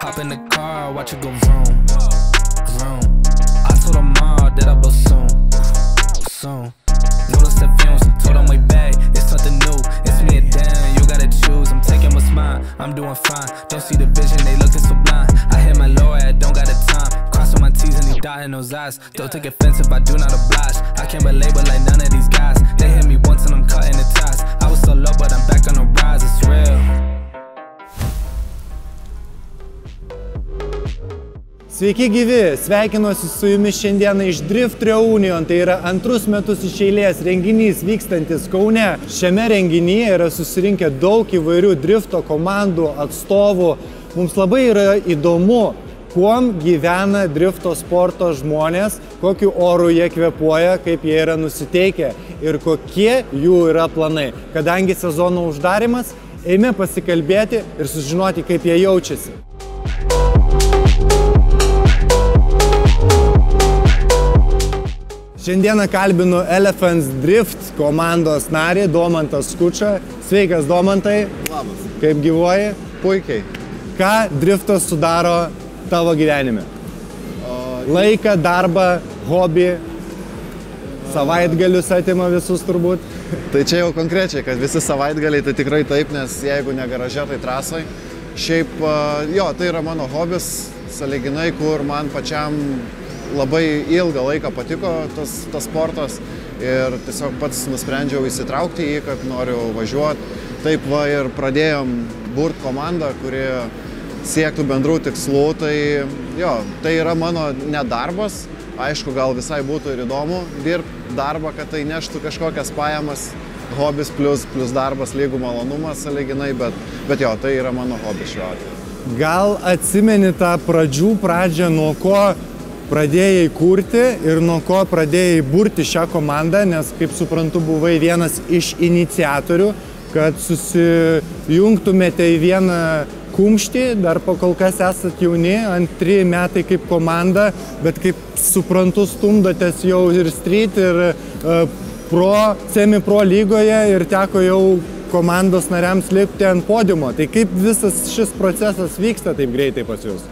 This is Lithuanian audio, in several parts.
Hop in the car, watch it go vroom, vroom. I told them all that I blow soon, soon. Notice the fumes, told them way back, it's something new. It's me and Dan, you gotta choose. I'm taking what's mine, I'm doing fine. Don't see the vision, they looking so blind. I hit my lower, I don't got the time. Crossing my T's and he dotting those eyes. Don't take offense if I do not oblige. I can't relate but like none of these guys. They hit me once and I'm cutting the ties. I was so low but I'm back on the rise, it's real. Sveiki gyvi, sveikinuosi su jumis šiandieną iš Drift Reunion, tai yra antrus metus iš eilės renginys vykstantis Kaune. Šiame renginyje yra susirinkę daug įvairių drifto komandų atstovų. Mums labai yra įdomu, kuom gyvena drifto sporto žmonės, kokiu oru jie kvėpuoja, kaip jie yra nusiteikę ir kokie jų yra planai. Kadangi sezono uždarimas, eime pasikalbėti ir sužinoti, kaip jie jaučiasi. Šiandieną kalbinu Elephants Drift komandos narį Domantą Skučą. Sveikas, Domantai. Labas. Kaip gyvuoji? Puikiai. Ką driftas sudaro tavo gyvenime? Laiką, darbą, hobį, savaitgalius atima visus turbūt. Tai čia jau konkrečiai, kad visi savaitgaliai tai tikrai taip, nes jeigu ne garaže, tai trasoj. Šiaip, jo, tai yra mano hobis, sąlyginai, kur man pačiam labai ilgą laiką patiko tas sportas ir tiesiog pats nusprendžiau įsitraukti į jį, kad noriu važiuoti. Taip va ir pradėjom burt komandą, kuri siektų bendrų tikslų. Tai jo, tai yra mano nedarbas. Aišku, gal visai būtų ir įdomu dirbti darbą, kad tai neštų kažkokias pajamas. Hobis plus darbas lygų malonumas sąlyginai, bet jo, tai yra mano hobis šiuo atveju. Gal atsimeni tą pradžią, nuo ko pradėjai kurti ir nuo ko pradėjai burti šią komandą, nes, kaip suprantu, buvai vienas iš iniciatorių, kad susijungtumėte į vieną kumštį, dar kol kas esat jauni, antri metai kaip komanda, bet kaip suprantu, stumdotės jau ir street, ir semi-pro lygoje ir teko jau komandos nariams lipti ant podiumo. Tai kaip visas šis procesas vyksta taip greitai pas jūs?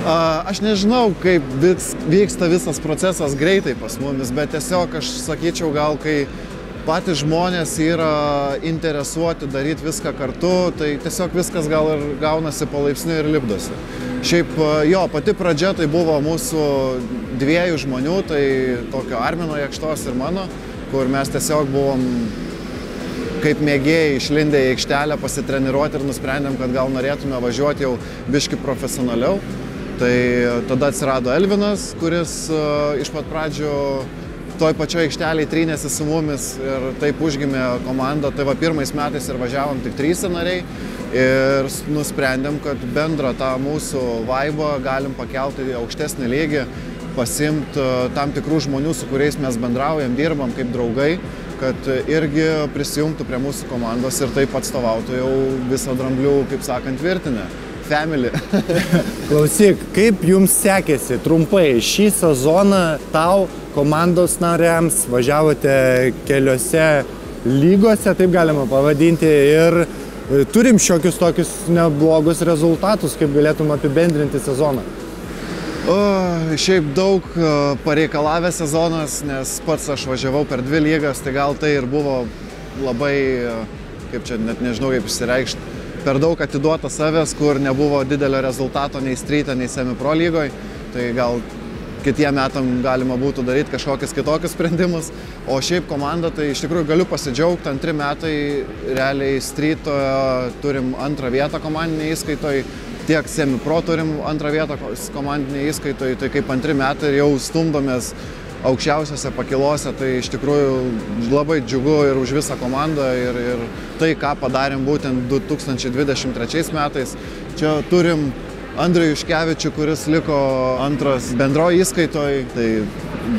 Aš nežinau, kaip vyksta visas procesas greitai pas mumis, bet tiesiog aš sakyčiau, gal kai patys žmonės yra interesuoti daryti viską kartu, tai tiesiog viskas gal ir gaunasi palaipsniui ir lipdosi. Šiaip jo, pati pradžia tai buvo mūsų dviejų žmonių, tai tokio Armino Jakštos ir mano, kur mes tiesiog buvom kaip mėgėjai išlindę į aikštelę pasitreniruoti ir nusprendėm, kad gal norėtume važiuoti jau biški profesionaliau. Tai tada atsirado Elvinas, kuris iš pat pradžių toj pačioj aikšteliai trynėsi su mumis ir taip užgimė komanda. Tai va pirmais metais ir važiavom tik 3 nariai ir nusprendėm, kad bendrą tą mūsų vaibą galim pakelti į aukštesnį lygį, pasimti tam tikrų žmonių, su kuriais mes bendraujam, dirbam kaip draugai, kad irgi prisijungtų prie mūsų komandos ir taip atstovautų jau visą dramblių, kaip sakant, virtinę. Family. Klausyk, kaip jums sekėsi trumpai šį sezoną tau, komandos nariams, važiavote keliose lygose, taip galima pavadinti, ir turim šiokius tokius neblogus rezultatus, kaip galėtum apibendrinti sezoną? Šiaip daug pareikalavęs sezonas, nes pats aš važiavau per 2 lygas, tai gal tai ir buvo labai, kaip čia, net nežinau kaip išsireikšti, per daug atiduota savęs, kur nebuvo didelio rezultato nei street'e, nei semi-pro lygoj. Tai gal kitiem metam galima būtų daryti kažkokius kitokius sprendimus. O šiaip komanda, tai iš tikrųjų galiu pasidžiaugti, 2 metai realiai street'o turim 2 vietą komandinėje įskaitoje, tiek semi-pro turim 2 vietą komandinėje įskaitoje, tai kaip 2 metai ir jau stumdomės aukščiausiose pakilose, tai iš tikrųjų labai džiugu ir už visą komandą ir tai, ką padarėm būtent 2023 metais. Čia turim Andrių Juškevičių, kuris liko 2 bendroje įskaitoje, tai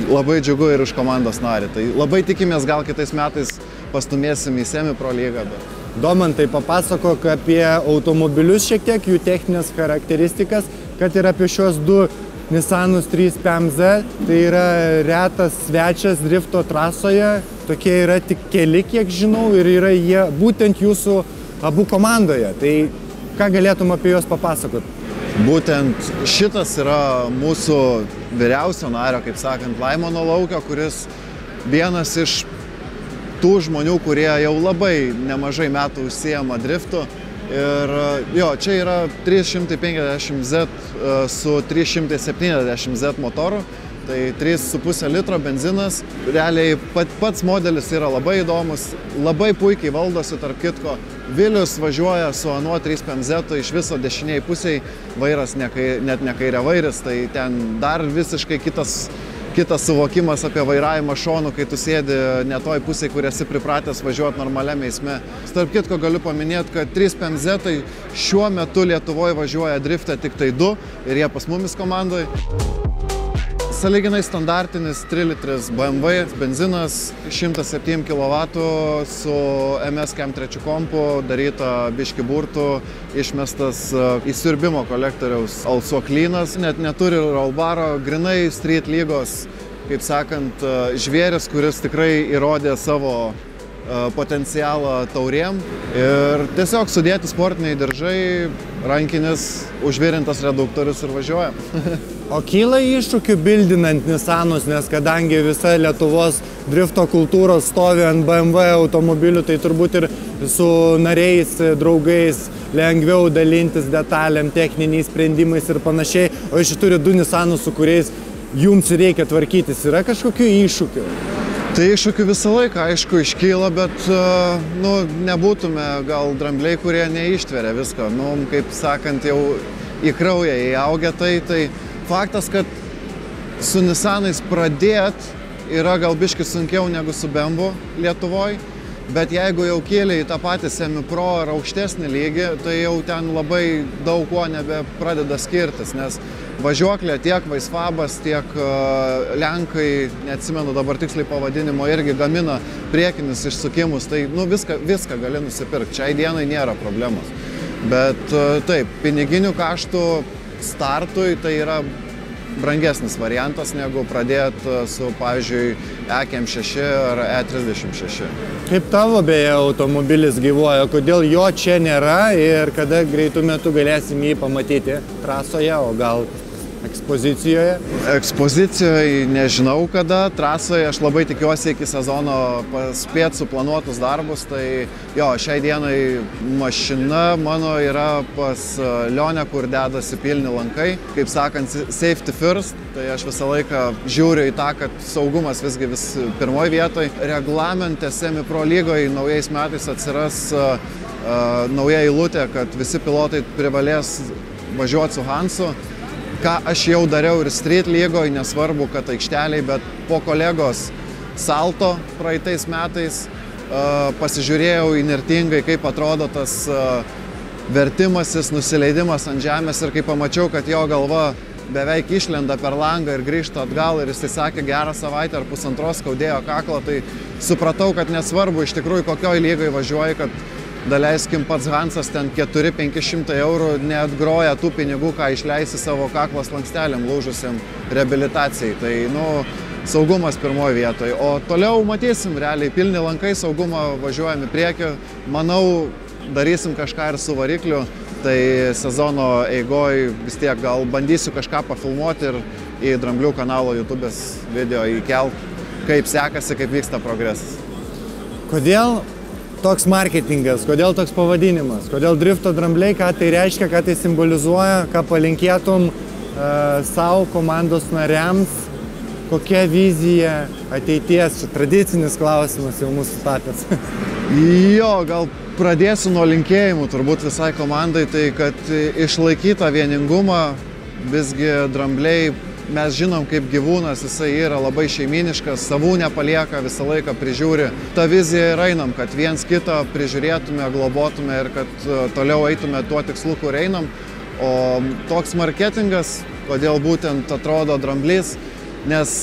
labai džiugu ir už komandos narį. Tai labai tikimės, gal kitais metais pastumėsim į semi-pro lygą. Domantai, papasakok apie automobilius šiek tiek, jų techninės charakteristikas, kad ir apie šios 2 Nissanus 3 PMZ, tai yra retas svečias drifto trasoje, tokie yra tik keli, kiek žinau, ir yra jie būtent jūsų abu komandoje. Tai ką galėtum apie juos papasakot? būtent šitas yra mūsų vyriausio nario, kaip sakant, Laimono Laukio, kuris vienas iš tų žmonių, kurie jau labai nemažai metų užsiema driftu. Ir jo, čia yra 350Z su 370Z motoru, tai 3,5 litro benzinas. Realiai pats modelis yra labai įdomus, labai puikiai valdosi, tarp kitko. Vilius važiuoja su anuo 350Z, iš viso dešiniai pusiai, vairas net ne kairiavairis, tai ten dar visiškai kitas suvokimas apie vairavimą šonu, kai tu sėdi ne toj pusėje, kur esi pripratęs važiuoti normaliame eisme. Tarp kitko galiu paminėti, kad 350Z šiuo metu Lietuvoje važiuoja drifte tik tai 2 ir jie pas mumis komandai. Sąlyginai standartinis 3 litris BMW benzinas, 107 kW su MS Cam 3 kompu, daryta biški burtų, išmestas į siurbimo kolektoriaus alsuoklynas, net neturi rollbaro, grinai street lygos, kaip sakant, žvėris, kuris tikrai įrodė savo potencialą taurėm. Ir tiesiog sudėti sportiniai diržai, rankinis, užvirintas reduktorius ir važiuoja. O kyla iššūkių bildinant Nissanus, nes kadangi visa Lietuvos drifto kultūros stovi ant BMW automobilių, tai turbūt ir su nariais, draugais lengviau dalintis detalėm, techniniais sprendimais ir panašiai. O iš turi 2 Nissanus, su kuriais jums reikia tvarkytis. Yra kažkokių iššūkių? Tai iššūkių visą laiką, aišku, iškyla, bet nebūtume gal drambliai, kurie neištveria visko. Kaip sakant, jau į kraują įaugę tai faktas, kad su Nissanais pradėt yra gal biški sunkiau negu su BMW Lietuvoje, bet jeigu jau kėlė į tą patį semi-pro ar aukštesnį lygį, tai jau ten labai daug kuo nebepradeda skirtis, nes važiuoklė tiek Vaisfabas, tiek Lenkai, neatsimenu dabar tiksliai pavadinimo, irgi gamina priekinius išsukimus, tai viską gali nusipirkti, šiai dienai nėra problemos. Bet taip, piniginių kaštų startui tai yra brangesnis variantas negu pradėti su, pavyzdžiui, EKM6 ar E36. Kaip tavo beje automobilis gyvuoja, kodėl jo čia nėra ir kada greitų metų galėsim jį pamatyti trasoje, o gal ekspozicijoje? Ekspozicijoje nežinau kada, trasoje aš labai tikiuosi iki sezono paspėt suplanuotus darbus, tai jo, šiai dienai mašina mano yra pas Lionę, kur dedasi pilni lankai, kaip sakant, safety first, tai aš visą laiką žiūriu į tą, kad saugumas visgi pirmoje vietoje. Reglamente semi-pro lygoje naujais metais atsiras nauja eilutė, kad visi pilotai privalės važiuoti su Hansu. Ką aš jau dariau ir street lygoje, nesvarbu, kad aikšteliai, bet po kolegos salto praeitais metais pasižiūrėjau įnirtingai, kaip atrodo tas vertimasis, nusileidimas ant žemės ir kai pamačiau, kad jo galva beveik išlenda per langą ir grįžta atgal ir jis sakė, gerą savaitę ar pusantros skaudėjo kaklą, tai supratau, kad nesvarbu iš tikrųjų kokioj lygoje važiuoji, kad daleiskim pats Hansas ten 400–500 eurų neatgroja tų pinigų, ką išleisi savo kaklo slanksteliam lūžusiam reabilitacijai. Tai, saugumas pirmoje vietoje. O toliau matysim, realiai pilni lankai, saugumą važiuojam į priekį. Manau, darysim kažką ir su varikliu. Tai sezono eigoj vis tiek gal bandysiu kažką pafilmuoti ir į Dramblių kanalo YouTube'ės video įkelt, kaip sekasi, kaip vyksta progresas. Kodėl toks marketingas, kodėl toks pavadinimas, kodėl drifto drambliai, ką tai reiškia, ką tai simbolizuoja, ką palinkėtum savo komandos nariams, kokia vizija ateities, tradicinis klausimas jau mūsų tapęs. Jo, gal pradėsiu nuo linkėjimų turbūt visai komandai, tai kad išlaikytą vieningumą, visgi drambliai, mes žinom, kaip gyvūnas, jisai yra labai šeiminiškas, savų nepalieka, visą laiką prižiūri. Ta vizija ir einam, kad viens kitą prižiūrėtume, globotume ir kad toliau eitume tuo tikslu, kur einam. O toks marketingas, kodėl būtent atrodo dramblys, nes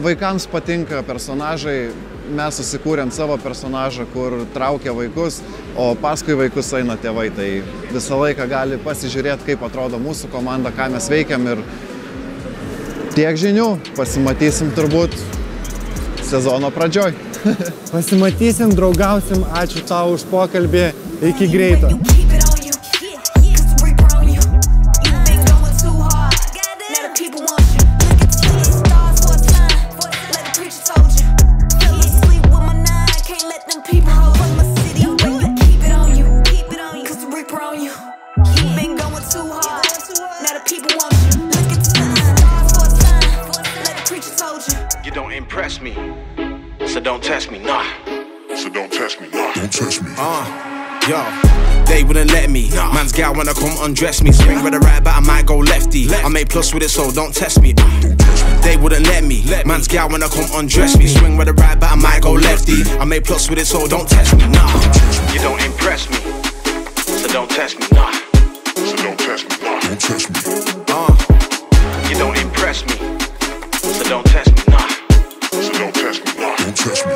vaikams patinka personažai, mes susikūrėm savo personažą, kur traukia vaikus, o paskui vaikus eina tėvai. Tai visą laiką gali pasižiūrėti, kaip atrodo mūsų komanda, ką mes veikiam ir tiek žinių, pasimatysim turbūt sezono pradžioj. Pasimatysim, draugausim, ačiū tau už pokalbį, iki greito. You've been going too hard. Now the people want you. Look at the stars for a sign. Let the preacher told you. You don't impress me, so don't test me, nah. So don't test me, don't test me. Yo, they wouldn't let me. Man's gal wanna come undress me. Swing with the right, but I might go lefty. I make plus with it, so don't test me. They wouldn't let me. Man's gal wanna come undress me. Swing with the right, but I might go lefty. I make plus with it, so don't test me, nah. You don't impress me, so don't test me, nah. So don't test me, don't test me. You don't impress me, so don't test me, nah. So don't test me, don't test me.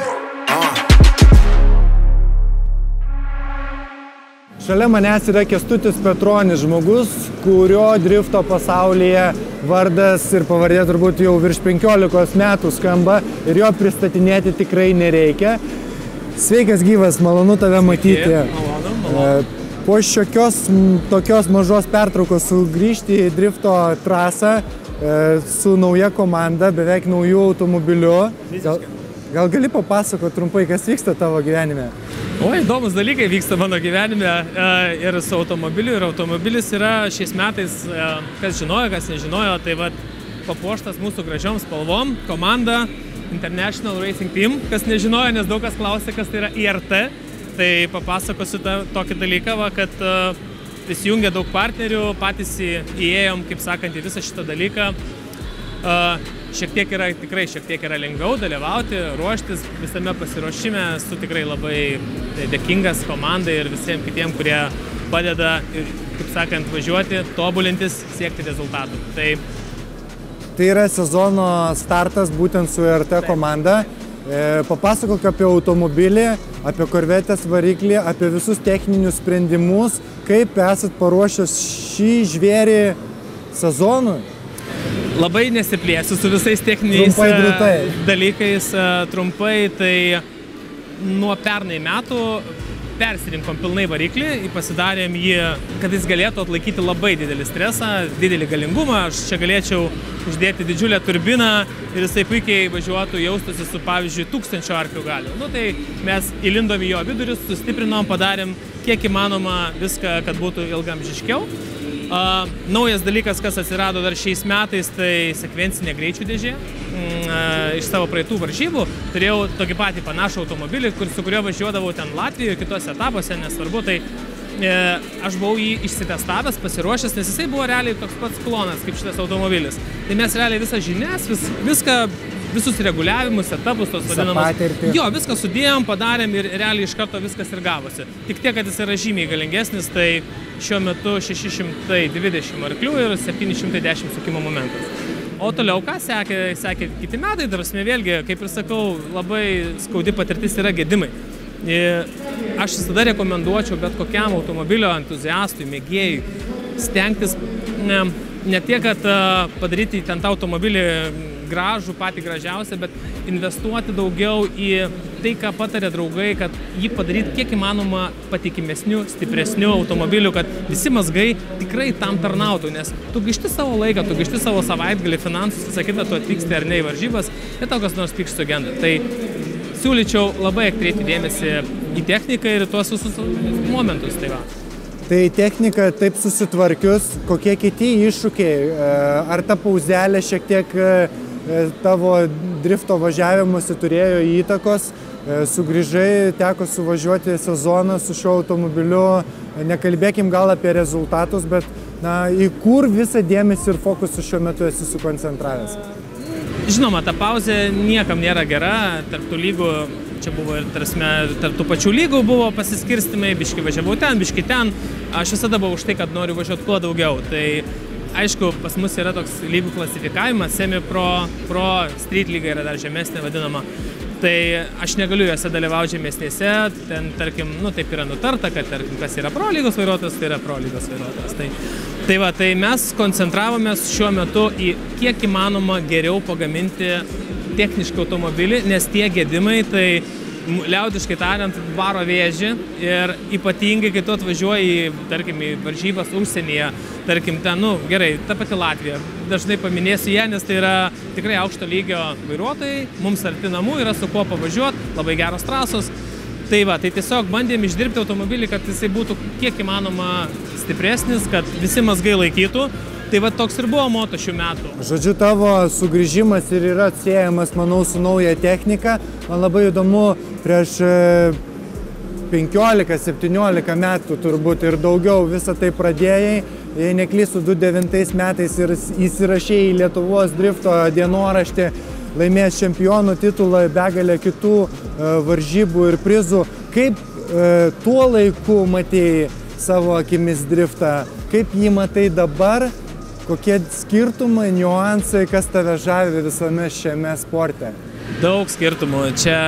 Šalia manęs yra Kęstutis Petronis, žmogus, kurio drifto pasaulyje vardas ir pavardė turbūt jau virš 15 metų skamba ir jo pristatinėti tikrai nereikia. Sveikas gyvas, malonu tave matyti. Po šiokios tokios mažos pertraukos sugrįžti į drifto trasą su nauja komanda, beveik naujų automobiliu. Gal gali papasakoti trumpai, kas vyksta tavo gyvenime? Oi, įdomus dalykai vyksta mano gyvenime ir su automobiliu. Ir automobilis yra šiais metais, kas žinojo, kas nežinojo, tai vat papuoštas mūsų gražiom spalvom. Komanda International Racing Team, kas nežinojo, nes daug kas klausė, kas tai yra IRT. Tai papasakosiu tokį dalyką, kad prisijungė daug partnerių, patys įėjom, kaip sakant, į visą šitą dalyką. Šiek tiek yra lengviau dalyvauti, ruoštis visame pasiruošime. Esu tikrai labai dėkingas komandai ir visiems kitiem, kurie padeda, kaip sakant, važiuoti, tobulintis, siekti rezultatų. Tai yra sezono startas būtent su RT komanda. Papasakok apie automobilį, apie korvetės variklį, apie visus techninius sprendimus, kaip esat paruošęs šį žvėrį sezonui. Labai nesiplėsiu su visais techniniais dalykais trumpai, tai nuo pernai metų persirinkom pilnai variklį, pasidarėm jį, kad jis galėtų atlaikyti labai didelį stresą, didelį galingumą. Aš čia galėčiau uždėti didžiulę turbiną ir jisai puikiai važiuotų, jaustųsi su, pavyzdžiui, 1000 arklių galių. Nu, tai mes įlindom į jo vidurius, sustiprinom, padarėm kiek įmanoma viską, kad būtų ilgamžiškiau. Naujas dalykas, kas atsirado dar šiais metais, tai sekvencinė greičių dėžė. Iš savo praeitų varžybų turėjau tokį patį panašų automobilį, su kuriuo važiuodavau ten Latvijoje, kitose etapuose, nesvarbu. Tai aš buvau jį išsitestavęs, pasiruošęs, nes jisai buvo realiai toks pats klonas kaip šitas automobilis. Tai mes realiai visas žinias, visus reguliavimus, etapus, tos vadinamus. Jo, viską sudėjom, padarėm ir realiai iš karto viskas ir gavosi. Tik tiek, kad jis yra žymiai galingesnis, tai šiuo metu 620 arklių ir 710 sukimo momentas. O toliau, ką sekė kiti metai, tarsi vėlgi, kaip ir sakau, labai skaudi patirtis yra gedimai. Aš visada rekomenduočiau bet kokiam automobilio entuziastui, mėgėjui, stengtis ne tiek, kad padaryti ten tą automobilį gražų, patį gražiausią, bet investuoti daugiau į tai, ką patarė draugai, kad jį padaryti kiek įmanoma patikimesnių, stipresnių automobilių, kad visi mazgai tikrai tam tarnautų, nes tu gaišti savo laiką, tu gaišti savo savaitgalį, finansus, visą kitą, tu atvyksti ar ne į varžybas, ir tau kas nors pyks sugenda. Tai siūlyčiau labai atkreipti dėmesį į techniką ir tuos visus momentus. Tai technika taip susitvarkius, kokie kiti iššūkiai, ar ta pauzelė šiek tiek tavo drifto važiavimuose turėjo įtakos, sugrįžai, teko suvažiuoti sezoną su šiuo automobiliu, nekalbėkim gal apie rezultatus, bet į kur visą dėmesį ir fokusą šiuo metu esi sukoncentravęs? Žinoma, ta pauzė niekam nėra gera, tarp tų lygų, čia buvo ir tarp tų pačių lygų buvo pasiskirstimai, biški važiavau ten, biški ten, aš visada buvau už tai, kad noriu važiuoti kuo daugiau. Tai aišku, pas mus yra toks lygų klasifikavimas, semi-pro, street lyga yra dar žemesnė vadinama. Tai aš negaliu juose dalyvauti žemesnėse, ten, tarkim, taip yra nutarta, kad, tarkim, kas yra pro lygos vairuotojas, tai yra pro lygos vairuotojas. Tai mes koncentravomės šiuo metu į kiek įmanoma geriau pagaminti techniškai automobilį, nes tie gedimai, tai liaudiškai tariant, varo vėžį ir ypatingai, kai tu atvažiuoji, tarkim, į varžybas užsienyje, tarkim, ten, gerai, ta pati Latvija, dažnai paminėsiu ją, nes tai yra tikrai aukšto lygio vairuotojai, mums arti namų yra su kuo pavažiuoti, labai geros trasos Tai va, tai tiesiog bandėm išdirbti automobilį, kad jisai būtų kiek įmanoma stipresnis, kad visi mazgai laikytų. Tai va toks ir buvo moto šių metų. Žodžiu, tavo sugrįžimas ir yra siejamas, manau, su nauja technika. Man labai įdomu, prieš 15-17 metų turbūt ir daugiau visą tai pradėjai. Jei neklystu, 2009 metais ir įsirašėjai į Lietuvos drifto dienoraštį, laimėjęs čempionų titulą, begalę kitų varžybų ir prizų. Kaip tuo laiku matėjai savo akimis driftą? Kaip jį matai dabar? Kokie skirtumai, niuansai, kas tave žavi visame šiame sporte? Daug skirtumų. Čia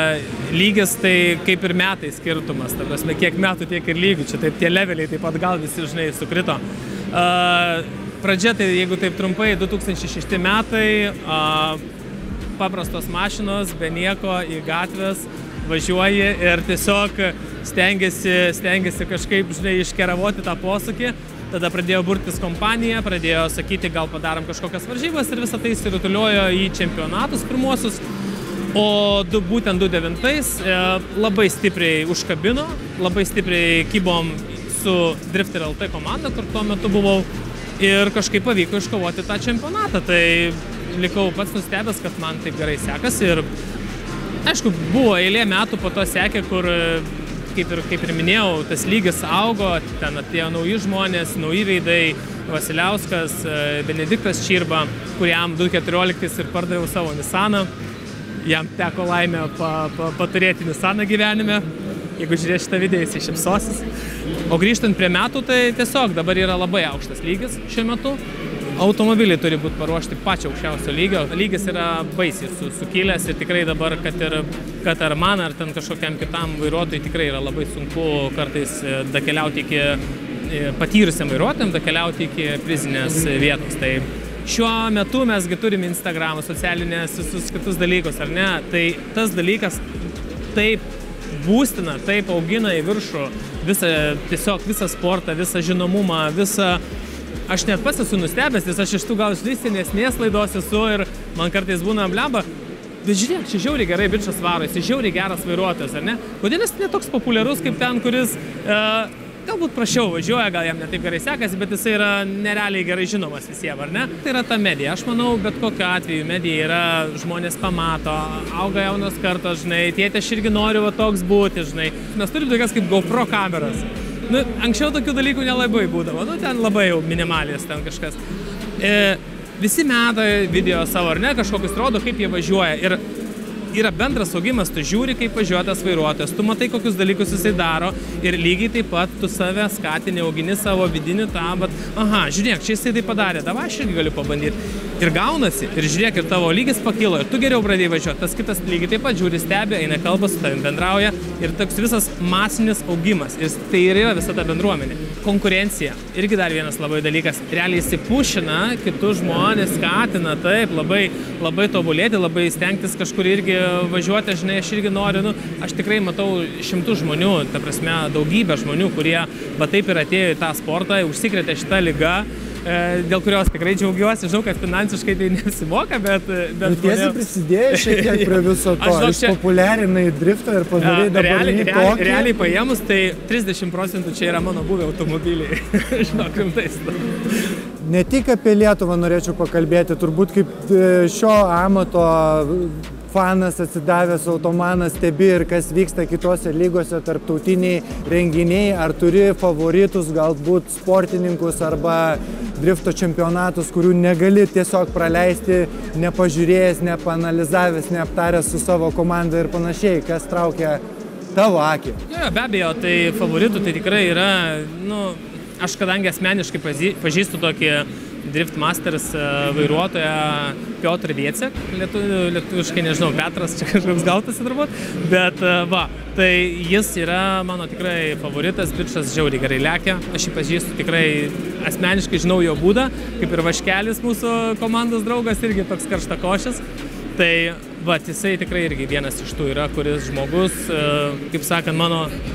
lygis tai kaip ir metai skirtumas. Ta prasme, kiek metų, tiek ir lygių. Čia taip tie leveliai taip pat gal visi, žinai, sukrito. Pradžia, tai jeigu taip trumpai, 2006 metai, paprastos mašinos, be nieko, į gatves važiuoji ir tiesiog stengiasi kažkaip, žinai, iškeravoti tą posūkį. Tada pradėjo burtis kompanija, pradėjo sakyti, gal padarom kažkokias varžybas ir visą tai įsirutuliojo į čempionatus pirmuosius. O būtent 2009 labai stipriai užkabino, labai stipriai kybom su Drifter LT komanda, kur tuo metu buvau, ir kažkaip pavyko iškovoti tą čempionatą. Tai likau pats nustebęs, kad man taip gerai sekasi ir aišku, buvo eilė metų po to sekė, kur kaip ir minėjau, tas lygis augo, ten atėjo nauji žmonės, nauji veidai, Vasiliauskas, Benediktas Čirba, kuriam 2014 ir pardaviau savo Nissaną. Jam teko laimė paturėti Nissaną gyvenime. Jeigu žiūrės šitą video, jis šypsosis. O grįžtant prie metų, tai tiesiog dabar yra labai aukštas lygis šiuo metu. Automobiliai turi būti paruošti pačio aukščiausio lygio. Lygis yra baisiai sukilęs ir tikrai dabar, kad ar man, ar ten kažkokiam kitam vairuotojui tikrai yra labai sunku kartais dakeliauti iki patyrusiam vairuotojam, dakeliauti iki prizinės vietos. Tai šiuo metu mesgi turime Instagramą, socialinės, visus kitus dalykus, ar ne? Tai tas dalykas taip būstina, taip augina į viršų visą sportą, visą žinomumą, visą... Aš net pats esu nustebęs, nes aš iš tų gal senesnės laidos esu ir man kartais būna blemba. Bet žiūrėk, čia žiauriai gerai bičas varo, jis žiauriai geras vairuotojas, ar ne? Kodėl jis netoks populiarus kaip ten, kuris galbūt prašiau važiuoja, gal jam netaip gerai sekasi, bet jisai yra nerealiai gerai žinomas visiems, ar ne? Tai yra ta medija. Aš manau, bet kokiu atveju medija yra, žmonės pamato, auga jaunos kartos, žinai, tėtė, aš irgi noriu va toks būti, žinai. Mes turim tokias kaip GoPro kameras. Nu, anksčiau tokių dalykų nelabai būdavo, nu, ten labai jau minimalės ten kažkas. Visi meta video savo, ar ne, kažkokius rodo, kaip jie važiuoja. Ir yra bendras augimas, tu žiūri, kaip važiuoja tas vairuotojas, tu matai, kokius dalykus jisai daro ir lygiai taip pat tu save skatini, augini savo vidinį tą, bet, aha, žiūrėk, čia jisai tai padarė, davai aš irgi galiu pabandyti. Ir gaunasi, ir žiūrėk, ir tavo lygis pakilo, ir tu geriau pradėjai važiuoti, tas kitas lygiai taip pat žiūri, stebi, eina kalba su tavim, bendrauja, ir toks visas masinis augimas, ir tai ir yra visa ta bendruomenė. Konkurencija, irgi dar vienas labai dalykas, realiai įsipušina, kitus žmonės skatina, taip, labai tobulėti, labai stengtis kažkur irgi važiuoti, žinai, aš irgi noriu, nu, aš tikrai matau šimtų žmonių, ta prasme, daugybę žmonių, kurie va taip ir atėjo į tą sportą, užsikrėtė šitą ligą, dėl kurios tikrai džiaugiuosi, žinau, kad finansiškai tai nesimoka, bet tiesiai prisidėjai šiek tiek prie viso to, išpopuliarinai driftą ir padarai dabartinį tokį. Realiai paėmus, tai 30% čia yra mano buvę automobiliai, žinok, rimtais. Ne tik apie Lietuvą norėčiau pakalbėti, turbūt kaip šio amato fanas, atsidavęs automanas, stebi ir kas vyksta kitose lygose, tarptautiniai renginiai, ar turi favoritus, galbūt sportininkus arba drifto čempionatus, kurių negali tiesiog praleisti, nepažiūrėjęs, nepanalizavęs, neaptaręs su savo komanda ir panašiai, kas traukia tavo akį? Jo, be abejo, tai favoritų tai tikrai yra, nu, aš kadangi asmeniškai pažįstu tokį Drift Masters vairuotoją Piotr Viecek, lietuviškai nežinau, Petras, čia kažkoks gautasi turbūt, bet va, tai jis yra mano tikrai favoritas, bičas žiauriai gerai lekia, aš jį pažįstu tikrai asmeniškai, žinau jo būdą, kaip ir Vaškelis mūsų komandos draugas, irgi toks karštakošis, tai va, jisai tikrai irgi vienas iš tų yra, kuris žmogus, kaip sakant,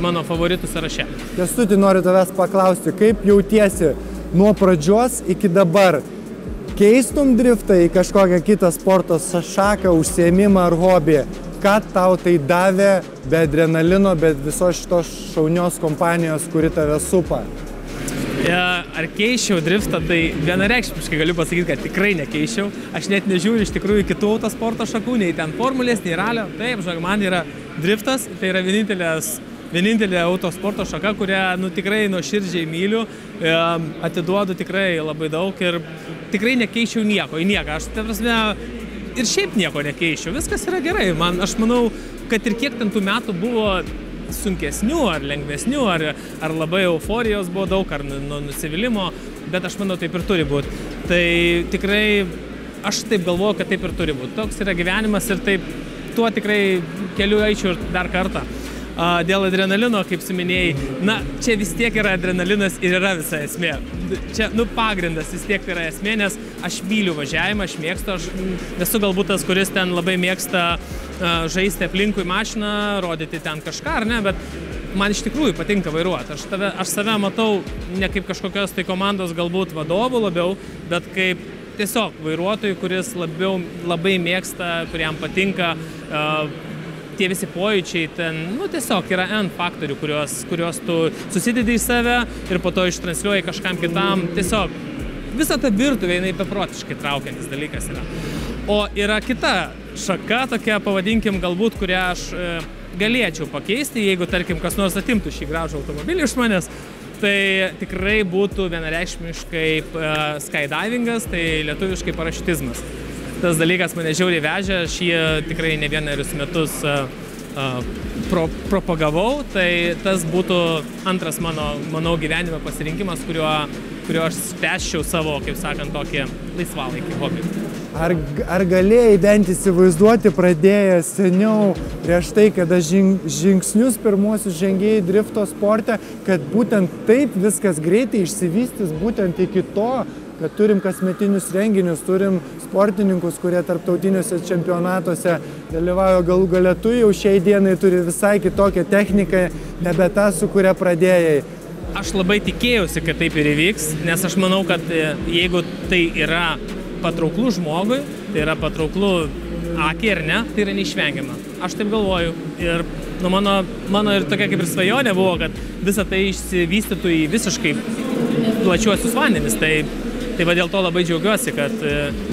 mano favoritų sąraše. Kęstuti, noriu tavęs paklausti, kaip jautiesi nuo pradžios iki dabar? Keistum driftą į kažkokią kitą sporto šaką, užsiėmimą ar hobį? ką tau tai davė be adrenalino, be visos šitos šaunios kompanijos, kuri tave supa? Ar keičiau driftą, tai vienareikšmiškai galiu pasakyti, kad tikrai nekeičiau. Aš net nežiūriu iš tikrųjų kitų autosporto šakų, nei ten formulės, nei ralio. Taip, žinok, man yra driftas, tai yra vienintelė autosporto šaka, kurią tikrai nuoširdžiai myliu, atiduodu tikrai labai daug ir tikrai nekeičiau nieko, į nieką. Aš, ta prasme, ir šiaip nieko nekeičiau, viskas yra gerai. Aš manau, kad ir kiek ten tų metų buvo sunkesnių ar lengvesnių, ar labai euforijos buvo daug, ar nusivylimo, bet aš manau, taip ir turi būti. Tai tikrai, aš taip galvoju, kad taip ir turi būti. Toks yra gyvenimas ir taip, tuo tikrai keliu eičiau ir dar kartą. Dėl adrenalino, kaip suminėjai, čia vis tiek yra adrenalinas ir yra visa esmė. Čia, pagrindas vis tiek yra esmė, nes aš myliu važiavimą, aš mėgstu, aš esu galbūt tas, kuris ten labai mėgsta žaisti aplinkui mašiną, rodyti ten kažką, ar ne, bet man iš tikrųjų patinka vairuoti. Aš save matau ne kaip kažkokios tai komandos galbūt vadovų labiau, bet kaip tiesiog vairuotojų, kuris labai mėgsta, kuriam patinka tie visi pojūčiai, ten, tiesiog yra N faktorių, kuriuos tu susidedi į save ir po to ištransliuoji kažkam kitam. Tiesiog visa ta virtuvė, jinai beprotiškai traukiantis dalykas yra. O yra kita šaka, tokia pavadinkim galbūt, kurią aš galėčiau pakeisti, jeigu, tarkim, kas nors atimtų šį gražų automobilį iš manęs, tai tikrai būtų vienareikšmiškai skydivingas, tai lietuviškai parašiutizmas. Tas dalykas mane žiauriai vežė, aš jį tikrai ne vienerius metus propagavau, tai tas būtų antras mano gyvenimo pasirinkimas, kuriuo aš tęsčiau savo, kaip sakant, tokį laisvalaikį hobį. Ar galėjai bent įsivaizduoti, pradėjęs seniau prieš tai, kada žingsnius pirmuosius žengėjai drifto sporte, kad būtent taip viskas greitai išsivystys būtent iki to, kad turim kasmetinius renginius, turim sportininkus, kurie tarptautiniuose čempionatuose dalyvauja, galų gale tu jau šiai dienai turi visai kitokią techniką, nebe tą, su kuria pradėjai. Aš labai tikėjausi, kad taip ir įvyks, nes aš manau, kad jeigu tai yra patrauklų žmogui, tai yra patrauklų akį ar ne, tai yra neišvengiama. Aš taip galvoju ir mano ir tokia kaip ir svajonė buvo, kad visa tai išsivystytų į visiškai plačiuosius vandenis. Tai va dėl to labai džiaugiuosi, kad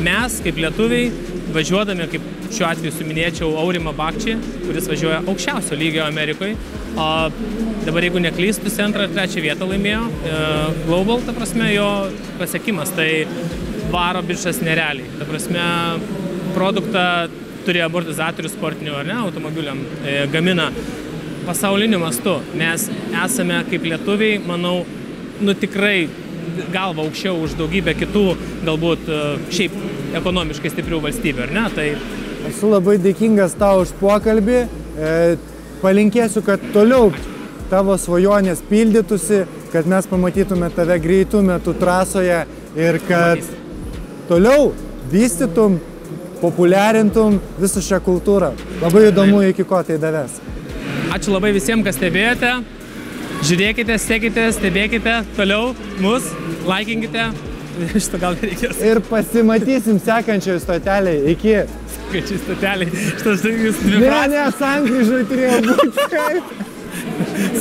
mes, kaip lietuviai, važiuodami, kaip šiuo atveju suminėčiau Aurimą Bakčį, kuris važiuoja aukščiausio lygio Amerikoje, o dabar, jeigu neklystu, 2. ar 3. vietą laimėjo Global, ta prasme, jo pasiekimas, tai varo bičas nerealiai. Ta prasme, produktą turi amortizatorių sportinių, ar ne, automobiliam gamina pasauliniu mastu. Mes esame kaip lietuviai, manau, tikrai galva aukščiau už daugybę kitų, galbūt šiaip ekonomiškai stiprių valstybių, ar ne? Tai esu labai dėkingas tau už pokalbį. Palinkėsiu, kad toliau tavo svajonės pildytųsi, kad mes pamatytume tave greitų metų trasoje ir kad toliau vystytum, populiarintum visą šią kultūrą. Labai įdomu, iki ko tai davės. Ačiū labai visiems, kas stebėjote. Žiūrėkite, sekite, stebėkite toliau mus, laikinkite. Šitą gal reikės. Ir pasimatysim sekančioje stotelėje. Iki. Sekančioje stotelėje. Šitas jūs dvi prasme. Ne, sankryžoj turėjo būti.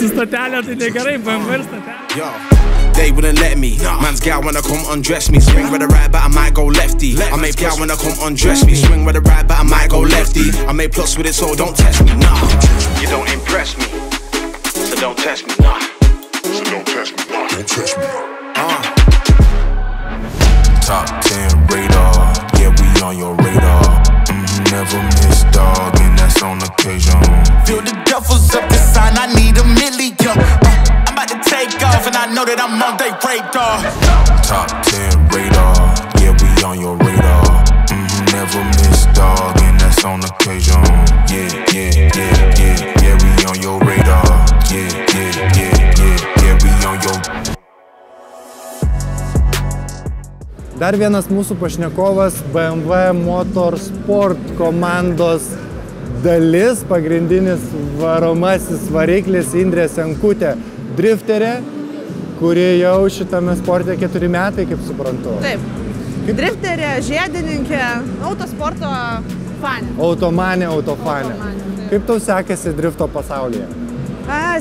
Su stotelė tai negerai, BMW ir stotelė. They wouldn't let me. Man's gal wanna come undress me. Swing with the right, but I might go lefty. I make gal wanna come undress me. Swing with the right, but I might go lefty. I make plus with it, so don't test me. Nah, you don't impress me. So don't test me, nah. So don't test me, nah. Don't test me. Top 10 radar, yeah, we on your radar. Never miss, dog, and that's on occasion. Feel the devil's up the sign, I need a million. I'm about to take off, and I know that I'm on their radar. Top 10 radar, yeah, we on your radar. Never miss, dog, and that's on occasion. Yeah, we on your radar. Yeah, we on your. Dar vienas mūsų pašnekovas, BMW Motorsport komandos dalis, pagrindinis varomasis variklis Indrė Senkutė, drifterė, kuri jau šitame sporte 4 metai, kaip suprantu. Taip. Drifterė, žiedininkė, autosporto Autofanė. Automanė, autofanė. Kaip tau sekėsi drifto pasaulyje?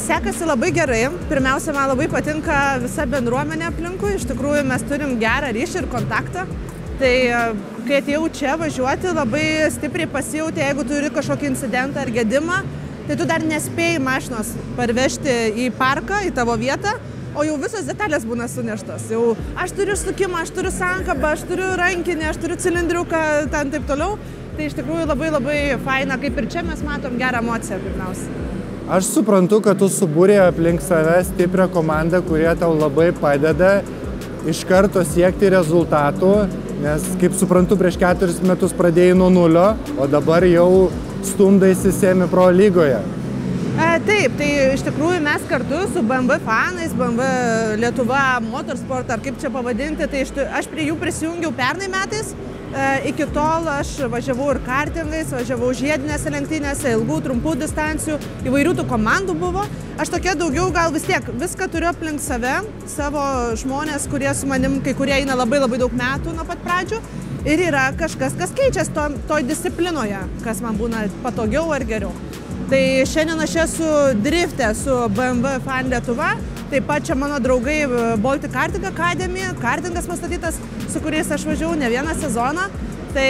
Sekasi labai gerai. Pirmiausia, man labai patinka visa bendruomenė aplinkui. Iš tikrųjų, mes turim gerą ryšį ir kontaktą. Tai kai atėjau čia važiuoti, labai stipriai pasijauti, jeigu turi kažkokį incidentą ar gedimą, tai tu dar nespėjai mašinos parvežti į parką, į tavo vietą, o jau visos detalės būna suneštos. Jau aš turiu sukimą, aš turiu sankabą, aš turiu rankinį, aš turiu cilindriuką, ten taip toliau. Tai iš tikrųjų labai labai faina, kaip ir čia mes matom gerą emociją pirmiausia. Aš suprantu, kad tu subūrė aplink save stiprią komandą, kurie tau labai padeda iš karto siekti rezultatų, nes, kaip suprantu, prieš 4 metus pradėjai nuo nulio, o dabar jau stumdaisi semi-pro lygoje. Taip, tai iš tikrųjų mes kartu su BMW fanais, BMW Lietuva Motorsport, ar kaip čia pavadinti, tai aš prie jų prisijungiau pernai metais. Iki tol aš važiavau ir kartingais, važiavau žiedinėse lenktynėse, ilgų, trumpų distancijų, įvairių tų komandų buvo. Aš tokia daugiau gal vis tiek viską turiu aplink save, savo žmonės, kurie su manim, kai kurie eina labai daug metų nuo pat pradžių. Ir yra kažkas, kas keičiasi toj disciplinoje, kas man būna patogiau ar geriau. Tai šiandien aš esu drifte su BMW Fan Lietuva. Taip pat čia mano draugai Baltic Karting Academy, kartingas pastatytas, su kuriais aš važiavau ne vieną sezoną. Tai,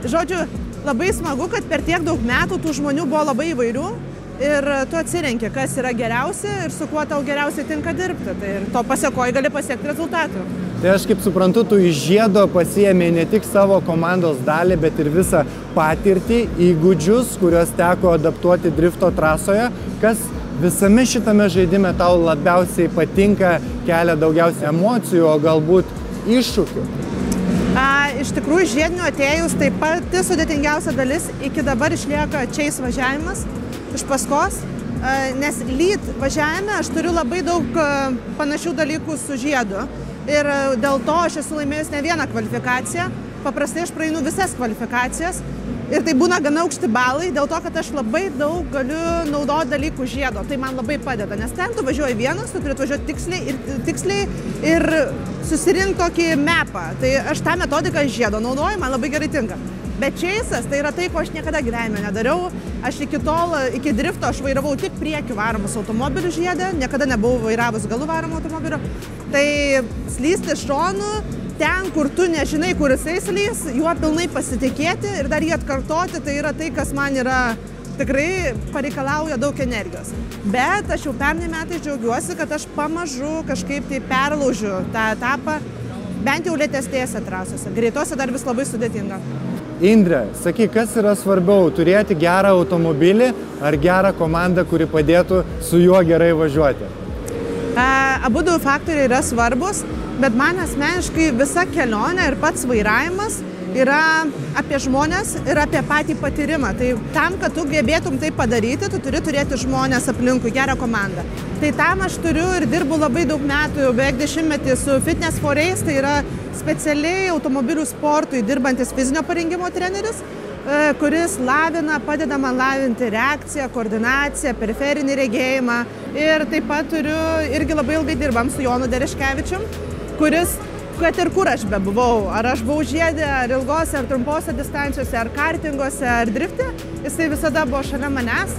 žodžiu, labai smagu, kad per tiek daug metų tų žmonių buvo labai įvairių ir tu atsirenki, kas yra geriausia ir su kuo tau geriausiai tinka dirbti. Tai ir to pasiekoji gali pasiekti rezultatų. Tai aš kaip suprantu, tu iš žiedo pasiėmė ne tik savo komandos dalį, bet ir visą patirtį, įgūdžius, kuriuos teko adaptuoti drifto trasoje. Kas visame šitame žaidime tau labiausiai patinka, kelia daugiausiai emocijų, o galbūt iššūkių? Iš tikrųjų, žiedinių atėjus taip pat sudėtingiausia dalis iki dabar išlieka chase važiavimas iš paskos, nes lead važiavime aš turiu labai daug panašių dalykų su žiedu ir dėl to aš esu laimėjus ne vieną kvalifikaciją. Paprastai aš praeinu visas kvalifikacijas ir tai būna gana aukšti balai, dėl to, kad aš labai daug galiu naudoti dalykų žiedo. Tai man labai padeda, nes ten tu važiuoji vienas, tu turi važiuoti tiksliai ir susirinkti tokį mapą. Tai aš tą metodiką žiedo naudoju, man labai gerai tinka. Bet chase'as tai yra tai, ko aš niekada gyvenime nedariau. Aš iki drifto aš vairavau tik priekių varomus automobilių žiedė, niekada nebuvau vairavus galų varomų automobilių. Tai slysti šonu, ten, kur tu nežinai, kur jisai slys, juo pilnai pasitikėti ir dar jį atkartoti, tai yra tai, kas man yra tikrai pareikalauja daug energijos. Bet aš jau pernai metais džiaugiuosi, kad aš pamažu kažkaip tai perlaužiu tą etapą, bent jau lėtesnėse trasose. Greitose dar vis labai sudėtinga. Indre, sakyk, kas yra svarbiau, turėti gerą automobilį ar gerą komandą, kuri padėtų su juo gerai važiuoti? Abu du faktoriai yra svarbus, bet man asmeniškai visa kelionė ir pats vairavimas yra apie žmonės ir apie patį patyrimą. Tai tam, kad tu gebėtum tai padaryti, tu turi turėti žmonės aplinkui, gerą komandą. Tai tam aš turiu ir dirbu labai daug metų, jau beveik 10 metų su Fitness for Race, tai yra specialiai automobilių sportui dirbantis fizinio parengimo treneris, kuris padeda man lavinti reakciją, koordinaciją, periferinį regėjimą. Ir taip pat turiu irgi labai ilgai dirbam su Jonu Dereškevičium, kuris, kad ir kur aš bebuvau, ar aš buvau žiedė, ar ilgose, ar trumpose distancijose, ar kartingose, ar drifte, jisai visada buvo šalia manęs.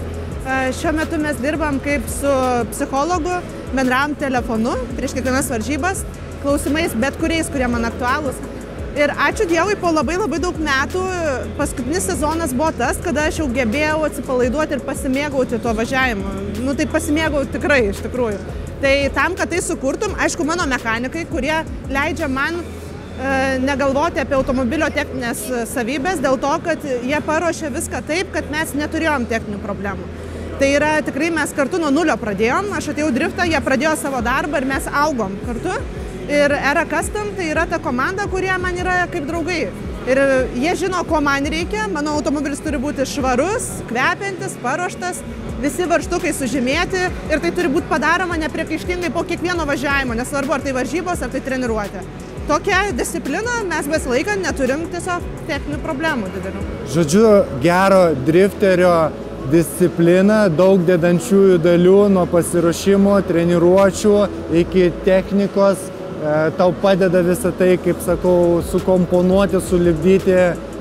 Šiuo metu mes dirbam kaip su psichologu, bendravom telefonu prieš kiekvienas varžybas, klausimais bet kuriais, kurie man aktualūs. Ir ačiū Dievui, po labai daug metų paskutinis sezonas buvo tas, kada aš jau gebėjau atsipalaiduoti ir pasimėgauti tuo važiavimu. Nu tai pasimėgauti tikrai, iš tikrųjų. Tai tam, kad tai sukurtum, aišku, mano mechanikai, kurie leidžia man negalvoti apie automobilio techninės savybės, dėl to, kad jie paruošė viską taip, kad mes neturėjom techninių problemų. Tai yra tikrai mes kartu nuo nulio pradėjom, aš atėjau driftą, jie pradėjo savo darbą ir mes augom kartu. Ir Era Custom tai yra ta komanda, kurie man yra kaip draugai. Ir jie žino, ko man reikia, mano automobilis turi būti švarus, kvepiantis, paruoštas, visi varžtukai sužymėti ir tai turi būti padaroma nepriekaištingai po kiekvieno važiavimo, nesvarbu ar tai varžybos, ar tai treniruotė. Tokia disciplina, mes besilaikant neturim tiesiog techninių problemų didelių. Žodžiu, gero drifterio disciplina, daug dedančiųjų dalių nuo pasiruošimo, treniruočių iki technikos. Tau padeda visą tai, kaip sakau, sukomponuoti, sulipdyti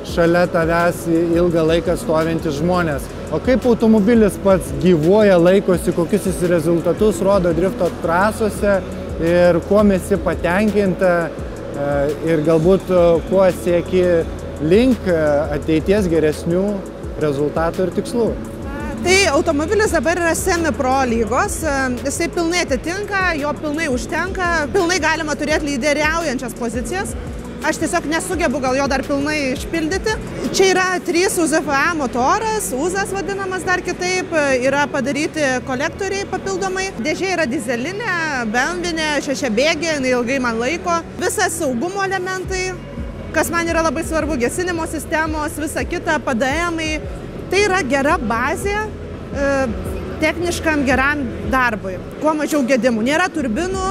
šalia tavęs ilgą laiką stovintys žmonės. O kaip automobilis pats gyvuoja, laikosi, kokius jis rezultatus rodo drifto trasose ir kuo esi patenkinta ir galbūt kuo sieki link ateities geresnių rezultatų ir tikslų? Tai automobilis dabar yra semi-pro lygos, jisai pilnai atitinka, jo pilnai užtenka, pilnai galima turėti lyderiaujančias pozicijas. Aš tiesiog nesugebu gal jo dar pilnai išpildyti. Čia yra 3 UZFA motoras, UZAS vadinamas dar kitaip, yra padaryti kolektoriai papildomai. Dėžė yra dizelinė, benzine, 6-bėgė, ilgai man laiko. Visas saugumo elementai, kas man yra labai svarbu, gesinimo sistemos, visa kita, PDM-ai. Tai yra gera bazė techniškam geram darbui. Kuo mažiau gedimų. Nėra turbinų,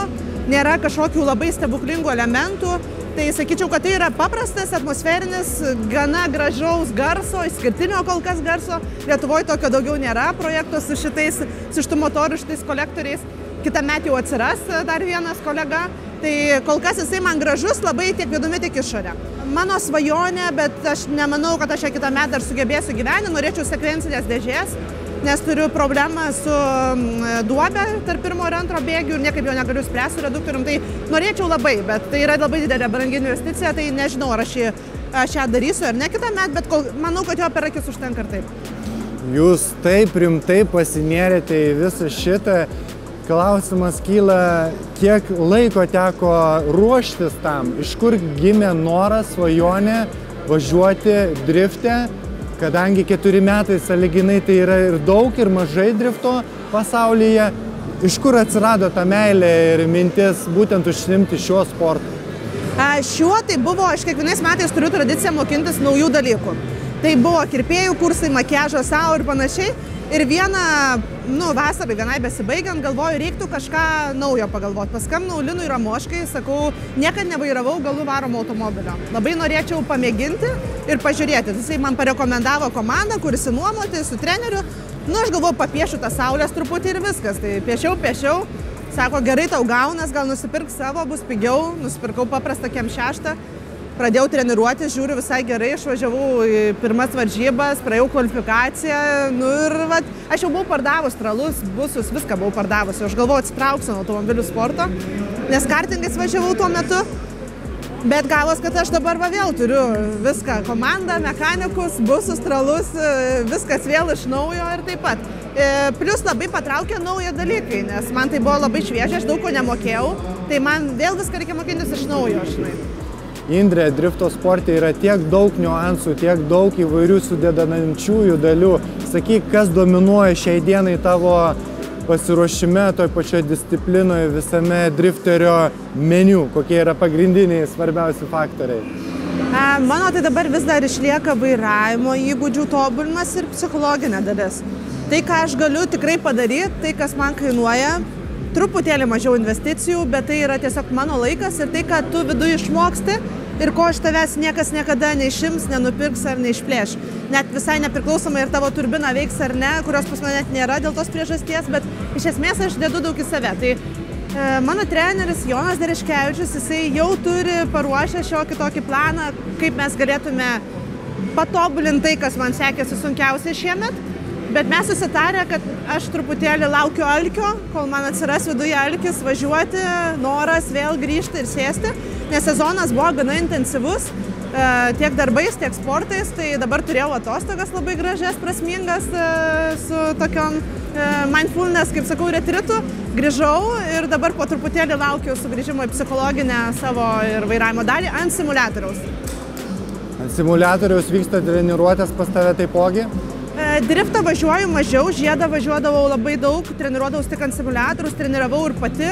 nėra kažkokių labai stebuklingų elementų. Tai sakyčiau, kad tai yra paprastas, atmosferinis, gana gražaus garso, išskirtinio kol kas garso. Lietuvoje tokio daugiau nėra projekto su šitų motorų, šitais kolektoriais. Kitąmet jau atsiras dar vienas kolega. Tai kol kas jisai man gražus, labai tiek vidumi, tiek išorė. Mano svajonė, bet aš nemanau, kad aš ją kitąmet dar sugebėsiu gyventi. Norėčiau sekvencinės dėžės, nes turiu problemą su duobe tarp pirmo ir antro bėgių ir niekaip jo negaliu spręsti su reduktorium. Tai norėčiau labai, bet tai yra labai didelė brangi investicija, tai nežinau, ar aš ją darysiu ar ne kitąmet, bet manau, kad jo per akis užtenka ir taip. Jūs taip rimtai pasinėrėte į visą šitą. Klausimas kyla, kiek laiko teko ruoštis tam, iš kur gimė noras, svajonė važiuoti drifte, kadangi 4 metai sąlyginai tai yra ir daug, ir mažai drifto pasaulyje. Iš kur atsirado ta meilė ir mintis būtent užsiimti šiuo sportu? Šiuo tai buvo, aš kiekvienais metais turiu tradiciją mokintis naujų dalykų. Tai buvo kirpėjų kursai, makiažo savo ir panašiai. Ir vasarą vienai besibaigiant, galvoju, reiktų kažką naujo pagalvoti. Paskambinau Linui Ramoškai, sakau, niekad nevairavau galų varomo automobilio. Labai norėčiau pamėginti ir pažiūrėti. Jisai man parekomendavo komandą, kuris nuomoti su treneriu. Aš galvoju, papiešiu tą saulės truputį ir viskas. Tai piešiau. Sako, gerai tau gaunas, gal nusipirk savo, bus pigiau. Nusipirkau paprastą Kem 6. Pradėjau treniruotis, žiūriu visai gerai, išvažiavau į pirmas varžybas, praėjau kvalifikaciją, ir aš jau buvau pardavus tralus, busus, viską buvau pardavusi. Aš galvoju, atsitrauksiu nuo automobilių sporto, nes kartingais važiavau tuo metu, bet gavos, kad aš dabar vėl turiu viską, komandą, mechanikus, busus, tralus, viskas vėl iš naujo ir taip pat. Plius labai patraukė naują dalykai, nes man tai buvo labai šviežia, aš daug ko nemokėjau, tai man vėl viską reikia mokintis iš naujo, žinai. Indrė, drifto sporte yra tiek daug niuansų, tiek daug įvairių sudedančiųjų dalių. Sakyk, kas dominuoja šiai dienai tavo pasiruošime, toj pačioje disciplinoje, visame drifterio meniu? Kokie yra pagrindiniai svarbiausi faktoriai? Mano tai dabar vis dar išlieka vairavimo įgūdžių tobulinimas ir psichologinė dalis. Tai, ką aš galiu tikrai padaryti, tai, kas man kainuoja, truputėlį mažiau investicijų, bet tai yra tiesiog mano laikas ir tai, ką tu viduje išmoksti ir ko iš tavęs niekas niekada neišims, nenupirks ar neišplėš. Net visai nepriklausomai ir tavo turbina veiks ar ne, kurios pas mane net nėra dėl tos priežasties, bet iš esmės aš dedu daug į save. Tai mano treneris Jonas Dereškevičius, jisai jau turi paruošę šiokį tokį planą, kaip mes galėtume patobulinti tai, kas man sekėsi sunkiausiai šiemet. Bet mes susitarę, kad aš truputėlį laukiu alkio, kol man atsiras viduje alkis, važiuoti, noras vėl grįžti ir sėsti, nes sezonas buvo gana intensyvus, tiek darbais, tiek sportais, tai dabar turėjau atostogas labai gražias, prasmingas, su tokiom mindfulness, kaip sakau, retritu, grįžau ir dabar po truputėlį laukiu sugrįžimo į psichologinę savo ir vairavimo dalį ant simuliatoriaus. Ant simuliatoriaus vyksta treniruotės pas tave taipogi? Driftą važiuoju mažiau, žiedą važiuodavau labai daug, treniruodavau tik ant simuliatorius, treniravau ir pati.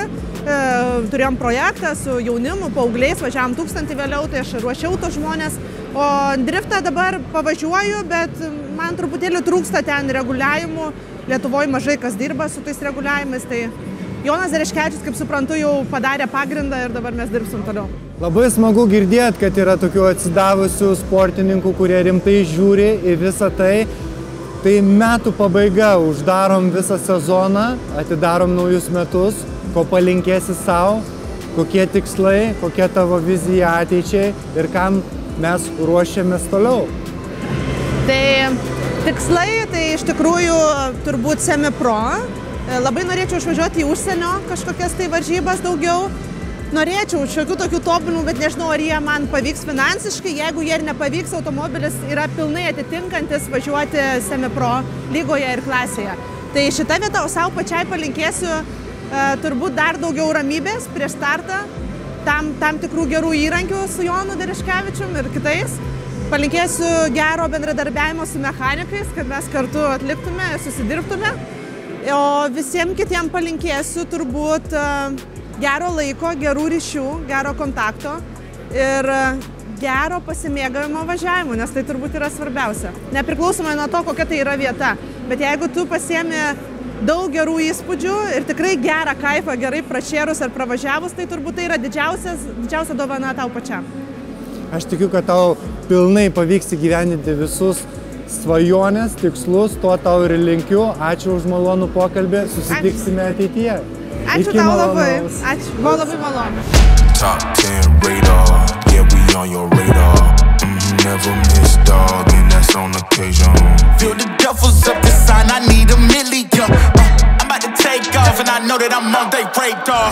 Turėjom projektą su jaunimu, paaugliais, važiavom 1000 vėliau, tai aš ruošiau tos žmonės. O driftą dabar pavažiuoju, bet man truputėlį trūksta ten reguliavimų. Lietuvoje mažai kas dirba su tais reguliavimais, tai Jonas Dereškevičius, kaip suprantu, jau padarė pagrindą ir dabar mes dirbsim toliau. Labai smagu girdėti, kad yra tokių atsidavusių sportininkų, kurie rimtai žiūri į visą tai. Tai metų pabaiga, uždarom visą sezoną, atidarom naujus metus, ko palinkėsi savo, kokie tikslai, kokia tavo vizija ateičiai ir kam mes ruošiamės toliau. Tai tikslai, tai iš tikrųjų turbūt semi-pro. Labai norėčiau išvažiuoti į užsienio kažkokias tai varžybas daugiau. Norėčiau šiokių tokių tobulinimų, bet nežinau, ar jie man pavyks finansiškai. Jeigu jie ir nepavyks, automobilis yra pilnai atitinkantis važiuoti semi-pro lygoje ir klasėje. Tai šitą vietą savo pačiai palinkėsiu turbūt dar daugiau ramybės prieš startą, tam tikrų gerų įrankių su Jonu Dereškevičium ir kitais. Palinkėsiu gero bendradarbiavimo su mechanikais, kad mes kartu atliktume, susidirbtume. O visiems kitiems palinkėsiu turbūt gero laiko, gerų ryšių, gero kontakto ir gero pasimėgavimo važiavimo, nes tai turbūt yra svarbiausia. Nepriklausomai nuo to, kokia tai yra vieta. Bet jeigu tu pasiemi daug gerų įspūdžių ir tikrai gerą kaifą, gerai prašėrus ar pravažiavus, tai turbūt tai yra didžiausia dovana tau pačiam. Aš tikiu, kad tau pilnai pavyks įgyvendinti visus svajonės, tikslus, to tau ir linkiu. Ačiū už malonų pokalbį, susitiksime ateityje. Ačiū tau labai. Ačiū. Buvo labai malonu. Top 10 radar, yeah, we on your radar. Never miss, dog, and that's on occasion. Feel the devil's up the sign, I need $1 million. I'm about to take off, and I know that I'm on their radar.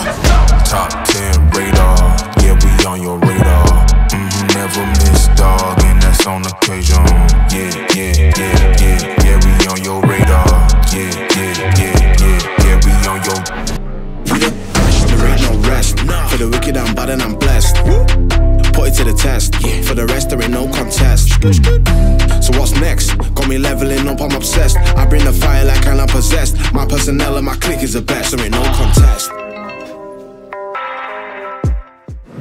Top 10 radar, yeah, we on your radar. Never miss, dog, and that's on occasion. Yeah, yeah, yeah, yeah, yeah, we on your radar. Yeah, yeah, yeah, yeah, yeah, we on your. There ain't no rest. For the wicked I'm bad and I'm blessed. Put it to the test. For the rest there ain't no contest. So what's next? Got me leveling up, I'm obsessed. I bring the fire like I'm possessed. My personnel and my clique is the best. There ain't no contest.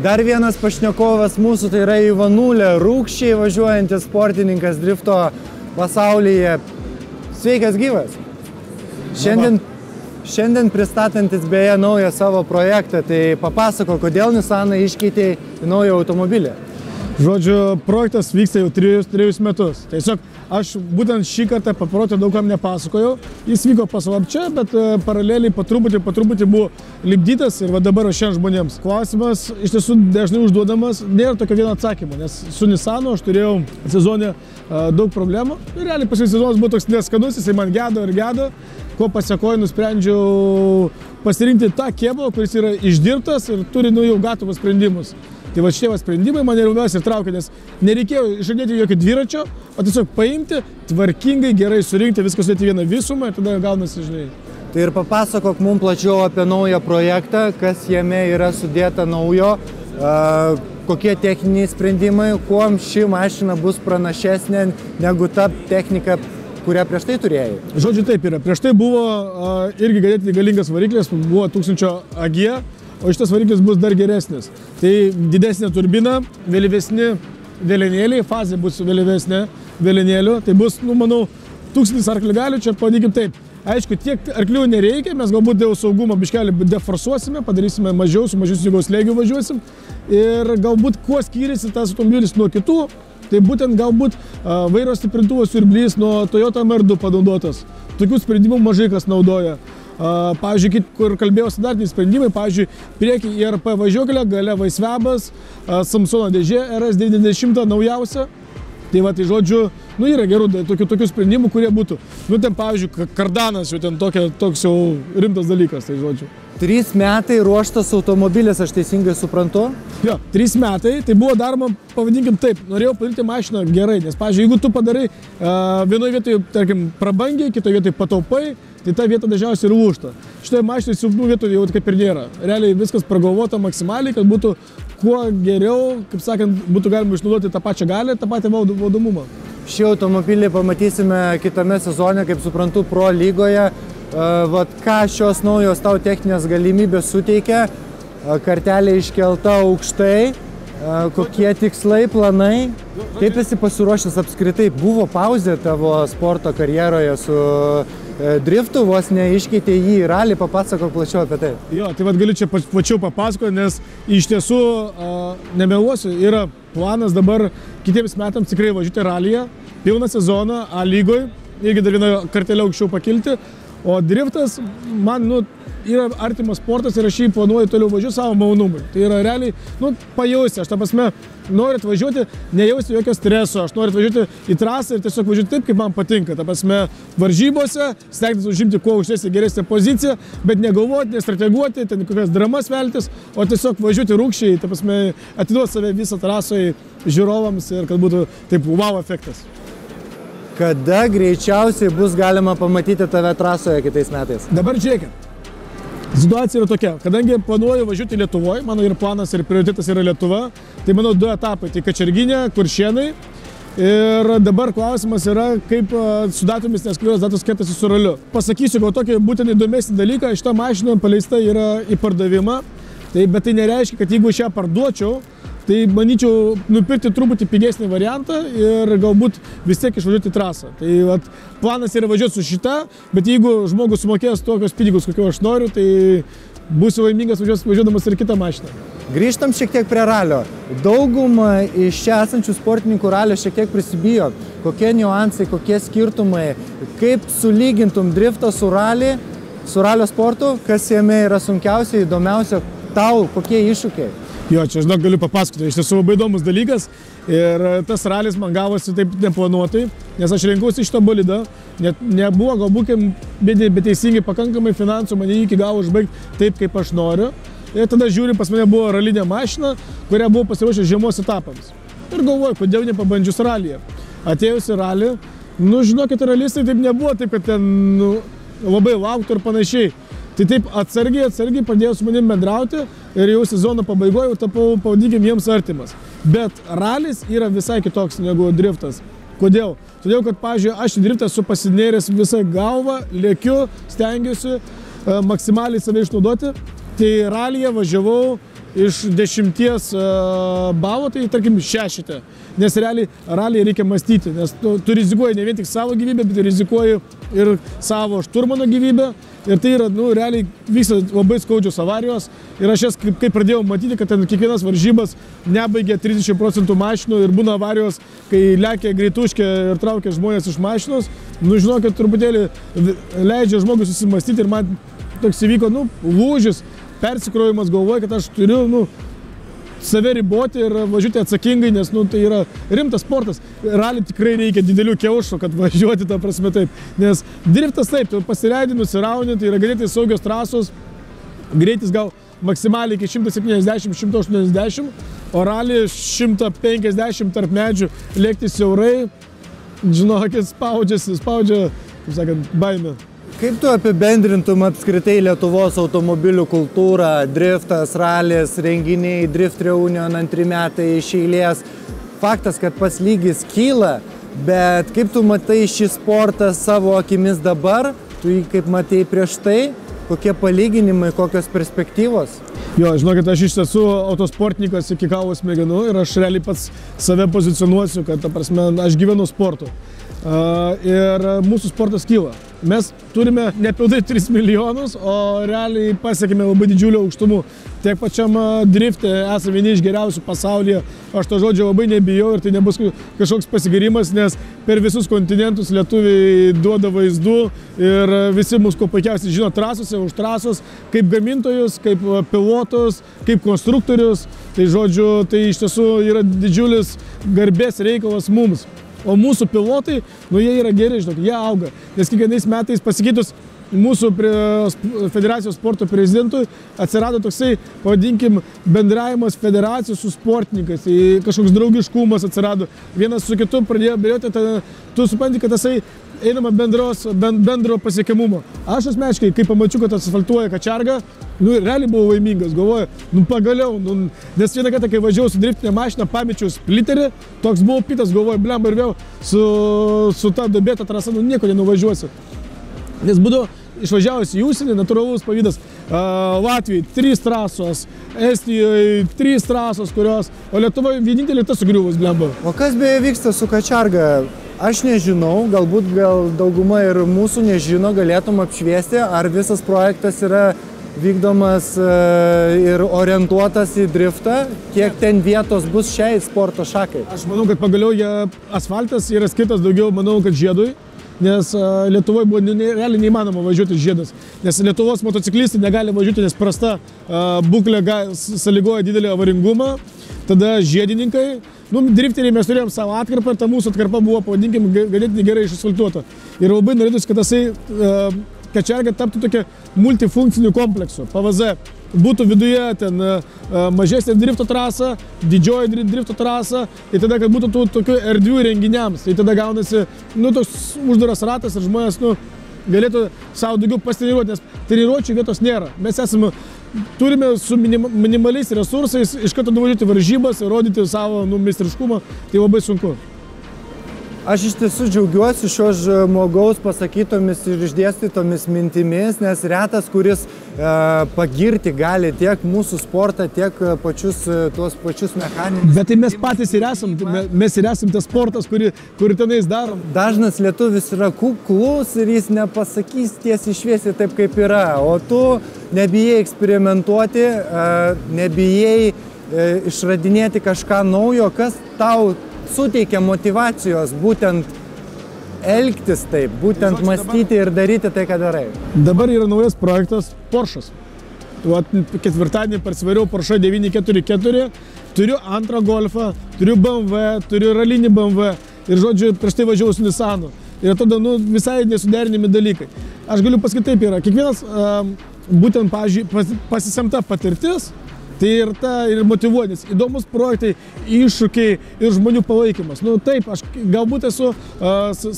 Dar vienas pašnekovas mūsų tai yra Ivanulė, rūkščiai važiuojantis sportininkas drifto pasaulyje. Sveikas gyvas. Šiandien pristatantis beje naują savo projektą, tai papasako, kodėl Nissaną iškeitė į naują automobilį. Žodžiu, projektas vyksta jau 3 metus. Tiesiog aš būtent šį kartą paprotį daug kam nepasakojau. Jis vyko paslapčia, bet paraleliai po truputį buvo lipdytas ir va dabar šiandien žmonėms. Klausimas iš tiesų dažnai užduodamas, nėra tokio vieno atsakymo, nes su Nissanu aš turėjau sezone daug problemų. Ir realiai paskui sezonas buvo toks neskanus, jisai man gedo, ko pasiekoju nusprendžiau pasirinkti tą kėbulą, kuris yra išdirbtas ir turi jau gatavus sprendimus. Tai va šitie sprendimai mane labiausiai ir traukia, nes nereikėjo išradėti jokio dviračio, o tiesiog paimti, tvarkingai, gerai surinkti, viską sudėti vieną visumą ir tada gaunasi, žinai. Tai ir papasakok mums plačiau apie naują projektą, kas jame yra sudėta naujo, kokie techniniai sprendimai, kuom ši mašina bus pranašesnė negu ta technika, kurią prieš tai turėjai. Žodžiu, taip yra. Prieš tai buvo irgi ganėtinai galingas variklis, buvo 1000 AG, o šitas variklis bus dar geresnis. Tai didesnė turbina, vėlyvesni vėlenėliai, fazė bus vėlyvesnė vėlenėlių, tai bus, manau, 1000 arklių galių, čia pavadinkim taip. Aišku, tiek arklių nereikia, mes galbūt dėl saugumo biškelį deforsuosime, padarysime mažiau, su mažiau sniegos slėgiu važiuosim ir galbūt kuo skiriasi tas automobilis nuo kitų, tai būtent galbūt vairo stiprintuvo siurblys nuo Toyota MR2 panaudotas. Tokių sprendimų mažai kas naudoja. Pavyzdžiui, kur kalbėjau standartiniai sprendimai, pavyzdžiui, priekį IRP važiuoklė, gale vaisvebas, Samsono dėžė RS90 naujausia. Tai va, tai žodžiu, yra gerų tokių sprendimų, kurie būtų. Ten, pavyzdžiui, kardanas jau ten toks jau rimtas dalykas, tai žodžiu. 3 metai ruoštas automobilis, aš teisingai suprantu? Jo, 3 metai, tai buvo daroma, pavadinkim taip, norėjau padaryti mašiną gerai, nes, pavyzdžiui, jeigu tu padarai vienoje vietoje, tarkim, prabangiai, kitoje vietoje pataupai, tai ta vieta dažniausiai ir lūžta. Šitoje mašinoje silpnų vietų jau kaip ir nėra. Realiai viskas pragalvota maksimaliai, kad būtų kuo geriau, kaip sakant, būtų galima išnaudoti tą pačią galią, tą patį valdomumą. Šį automobilį pamatysime kitame sezone, kaip suprantu, Pro lygoje. Ką šios naujos tau techninės galimybės suteikia, kartelė iškelta aukštai, kokie tikslai, planai, kaip esi pasiruošęs apskritai, buvo pauzė tavo sporto karjeroje su driftu, vos neiškeitė jį į ralį, papasakok plačiau apie tai. Jo, tai vad galiu čia plačiau papasakoti, nes iš tiesų, nemeluosiu, yra planas dabar kitiems metams tikrai važiuoti ralyje, pilną sezoną A lygoj, irgi dar vieną kartelę aukščiau pakilti. O driftas man, yra artimas sportas ir aš jį planuoju toliau važiuoti savo malonumui. Tai yra realiai, pajausti. Aš ta prasme noriu atvažiuoti, nejausti jokio streso. Aš noriu atvažiuoti į trasą ir tiesiog važiuoti taip, kaip man patinka. Ta prasme, varžybose, stengtis užimti kuo aukštesnę geresnę poziciją, bet negalvoti, nestrateguoti, ten kokias dramas veltis, o tiesiog važiuoti rūkščiai, ta prasme, atiduoti save visą trasą žiūrovams ir kad būtų taip wow efektas. Kada greičiausiai bus galima pamatyti tave trasoje kitais metais? Dabar žiūrėkit. Situacija yra tokia, kadangi planuoju važiuoti Lietuvoje, mano ir planas ir prioritetas yra Lietuva, tai mano 2 etapai, tai Kačerginė, Kuršėnai. Ir dabar klausimas yra, kaip su datomis, nes kurios datos kertasi su raliu. Pasakysiu gal tokį būtent įdomesnį dalyką, šita mašina paleista yra į pardavimą, bet tai nereiškia, kad jeigu aš ją parduočiau, tai manyčiau nupirkti truputį pigesnį variantą ir galbūt vis tiek išvažiuoti trasą. Tai planas yra važiuoti su šita, bet jeigu žmogus sumokės tokios pinigus, kokio aš noriu, tai būsiu laimingas važiuodamas ir kitą mašiną. Grįžtam šiek tiek prie ralio. Dauguma iš čia esančių sportininkų ralio šiek tiek prisibijo. Kokie niuansai, kokie skirtumai, kaip sulygintum driftą su ralio sportu, kas jame yra sunkiausia, įdomiausia, tau kokie iššūkiai? Jo, čia aš galiu papasakoti, iš tiesų labai įdomus dalykas ir tas ralis man gavosi taip neplanuotai, nes aš rinkausi šitą bolidą, nebuvo galbūt beteisingai pakankamai finansų mane iki galo užbaigti taip, kaip aš noriu. Ir tada žiūri, pas mane buvo ralinė mašina, kurią buvo pasiruošę žiemos etapams. Ir galvoju, kodėl nepabandžius ralyje. Atėjus į ralį, žinokit, ralistai taip nebuvo, taip kad ten labai lauktų ir panašiai. Tai taip atsargiai pradėjau su manim bendrauti ir jau sezono pabaigoje tapau, pavadinkim, jiems artimas. Bet ralis yra visai kitoks negu driftas. Kodėl? Todėl, kad, pavyzdžiui, aš į driftą esu pasinėręs visą galvą, lėkiu, stengiuosi maksimaliai save išnaudoti. Tai ralyje važiavau iš 10 balų, tai tarkim 6. Nes realiai ralyje reikia mąstyti, nes tu rizikuoji ne vien tik savo gyvybę, bet rizikuoji ir savo šturmano gyvybę. Ir tai yra, realiai vyksta labai skaudžios avarijos. Ir aš jas kaip pradėjau matyti, kad ten kiekvienas varžybas nebaigia 30% mašinų ir būna avarijos, kai lekia greituškė ir traukia žmonės iš mašinos. Žinokit, truputėlį leidžia žmogus susimastyti ir man toks įvyko, lūžis, persikrovimas galvoje, kad aš turiu, save riboti ir važiuoti atsakingai, nes tai yra rimtas sportas. Rally tikrai reikia didelių kiaušų, kad važiuoti tą prasme taip. Nes driftas taip, tu pasileidi, nusirauni, tai yra ganėtinai saugios trasos, greitis gal maksimaliai iki 170-180, o rally 150 tarp medžių lėkti siaurai, žinokit, spaudžia, kaip sakant, baimė. Kaip tu apibendrintum apskritai Lietuvos automobilių kultūrą, driftas, ralis, renginiai, Drift Reunion 2 metai iš eilės? Faktas, kad pats lygis kyla, bet kaip tu matai šį sportą savo akimis dabar, tu jį kaip matei prieš tai, kokie palyginimai, kokios perspektyvos? Jo, žinokit, aš iš tiesų autosportininkas iki galo smegenų ir aš realiai pats save pozicionuosiu, kad, ta prasme, aš gyvenu sportu. Ir mūsų sportas kyla. Mes turime nepilnai 3 milijonus, o realiai pasiekime labai didžiulių aukštumų. Tiek pačiam drifte esame vieni iš geriausių pasaulyje. Aš to žodžio labai nebijau ir tai nebus kažkoks pasigirimas, nes per visus kontinentus lietuviai duoda vaizdų ir visi mus kuo puikiausiai žino trasose, už trasos, kaip gamintojus, kaip pilotus, kaip konstruktorius. Tai žodžiu, tai iš tiesų yra didžiulis garbės reikalas mums. O mūsų pilotai, jie yra geri, žinok, jie auga. Nes kiekvienais metais pasikeitus mūsų federacijos sporto prezidentui atsirado toksai, pavadinkim, bendravimas federacijos su sportininkais. Tai kažkoks draugiškumas atsirado. Vienas su kitu pradėjo bėrioti, tu supranti, kad tasai einama bendro pasiekiamumo. Aš asmeniškai, kai pamačiau, kad asfaltuoja Kačergą, realiai buvau laimingas, galvoju, pagaliau, nes vieną kartą, kai važiavau su driftinė mašina, pamečiau splitterį, toks buvau pitas, galvoju, blemba ir vėl su ta duobėta trasa, nieko nenuvažiuosiu. Nes būdavo išvažiavus į užsienį, natūralus pavydas, Latvijai 3 trasos, Estijoje 3 trasos, kurios, o Lietuvoje vienintelė ta sugriuvus, blemba. O kas beje vyksta su Kačerga? Aš nežinau, galbūt dauguma ir mūsų nežino, galėtum apšviesti, ar visas projektas yra vykdomas ir orientuotas į driftą, kiek ten vietos bus šiai sporto šakai? Aš manau, kad pagaliau asfaltas yra skirtas daugiau, manau, kad žiedui. nes Lietuvoje buvo realiai neįmanoma važiuoti žiedas, nes Lietuvos motociklistai negali važiuoti, nes prasta būklė sąlygoja didelį avaringumą, tada žiedininkai, drifteriai mes turėjom savo atkarpą ir ta mūsų atkarpa buvo, pavadinkim, ganėtinai gerai išasfaltuota. Ir labai norėtųsi, kad tasai Kačiarga taptų tokia multifunkcinių kompleksų. PVZ būtų viduje ten mažesnė drifto trasa, didžioji drifto trasa, ir tada, kad būtų tų tokių erdvių renginiams. Tai tada gaunasi, toks uždaras ratas ir žmonės, galėtų savo daugiau pasitreniruoti, nes treniruočių vietos nėra. Mes turime su minimaliais resursais iš karto nuvažiuoti varžybas ir rodyti savo meistriškumą, tai labai sunku. Aš iš tiesų džiaugiuosi šio žmogaus pasakytomis ir išdėstytomis mintimis, nes retas, kuris pagirti gali tiek mūsų sportą, tiek tuos pačius mechaninius. Bet tai mes patys ir esam tas sportas, kurį tenais darom. Dažnas lietuvis yra kuklus ir jis nepasakys tiesiai šviesiai taip, kaip yra. O tu nebijai eksperimentuoti, nebijai išradinėti kažką naujo, kas tau suteikia motyvacijos būtent elgtis taip, būtent mąstyti ir daryti tai, ką darai. Dabar yra naujas projektas Porsche'as. Ketvirtadienį parsivariau Porsche 944, turiu antrą Golfą, turiu BMW, turiu ralinį BMW ir, žodžiu, prieš tai važiavau su Nissanu. Ir tada, visai nesuderinimi dalykai. Aš galiu pasakyti, taip yra. Kiekvienas būtent, pavyzdžiui, pasisemta patirtis, tai ir motyvuotis. Įdomus projektai, iššūkiai ir žmonių palaikymas. Taip, aš galbūt esu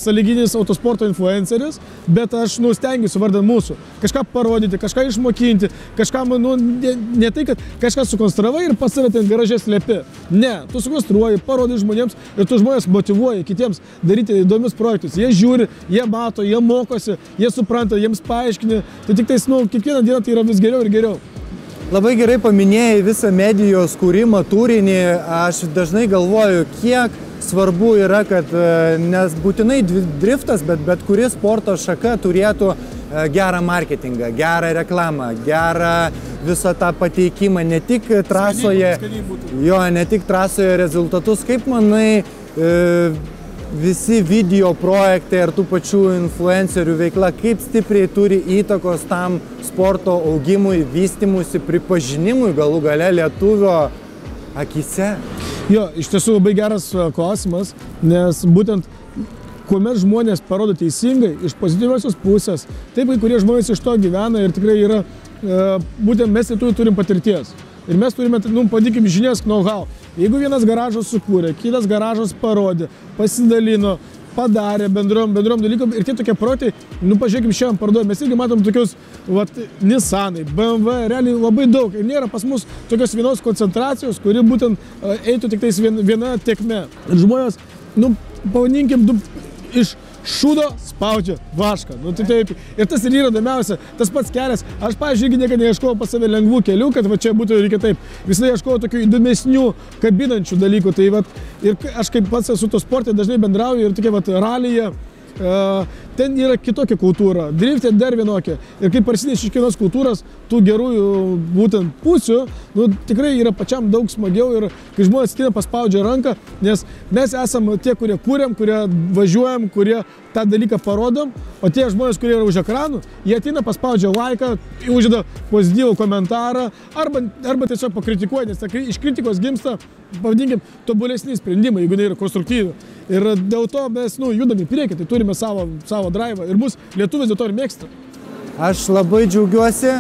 sąlyginis autosporto influenceris, bet aš stengiuosi vardan mūsų. Kažką parodyti, kažką išmokinti, kažką, ne tai, kad kažką sukonstravai ir pas save ten garaže slepi. Ne, tu sukonstruoji, parodai žmonėms ir tu žmonės motyvuoji kitiems daryti įdomius projektus. Jie žiūri, jie mato, jie mokosi, jie supranta, jiems paaiškini. Tai tik tais, kiekvieną dieną tai yra vis geriau ir geriau. Labai gerai paminėjai visą medijos kūrimą, turinį. Aš dažnai galvoju, kiek svarbu yra, kad nes būtinai driftas, bet kuri sporto šaka turėtų gerą marketingą, gerą reklamą, gerą visą tą pateikimą, ne tik trasoje rezultatus. Kaip manai, visi video projektai ir tų pačių influencerių veikla, kaip stipriai turi įtakos tam sporto augimui, vystimusi, pripažinimui galų gale lietuvio akise? Jo, iš tiesų labai geras klausimas, nes būtent kuomet žmonės parodo teisingai, iš pozityviosios pusės, taip, kai kurie žmonės iš to gyvena ir tikrai yra, būtent mes turim patirties. Ir mes turime, padikim, žinias know-how. Jeigu vienas garažas sukūrė, kitas garažas parodė, pasidalino, padarė bendrom dalykom ir tie tokie projektai, pažiūrėkim, šiandien parduoja. Mes irgi matom tokius, Nissanai, BMW, realiai labai daug. Ir nėra pas mus tokios vienos koncentracijos, kuri būtent eitų tik tais viena tėkme. Ir žmonės, pavadinkim, iš šūdo spaudžia vašką. Tai taip. Ir tas ir yra įdomiausia, tas pats kelias. Aš, pavyzdžiui, irgi niekada neieškojau pas save lengvų kelių, kad čia būtų reikia taip. Visada ieškojau tokių įdomesnių, kabinančių dalykų. Tai, ir aš kaip pats esu to sporte dažnai bendrauju ir tokia ralyje. Ten yra kitokia kultūra, driftė dar vienokia. Ir kai prasidės iš kiekvienos kultūros, tų gerųjų būtent pusių, tikrai yra pačiam daug smagiau ir kai žmonės ateina paspaudžia ranką, nes mes esame tie, kurie kūrėm, kurie važiuojam, kurie tą dalyką parodom, o tie žmonės, kurie yra už ekranų, jie ateina paspaudžia laiką, uždeda pozityvų komentarą arba tiesiog pakritikuoja, nes iš kritikos gimsta, pavadinkim, tobulesni sprendimai, jeigu ne yra konstruktyvi. Ir dėl to mes judam į priekį, tai turime savo drive ir mus lietuvis dėl to ir mėgsta. Aš labai džiaugiuosi,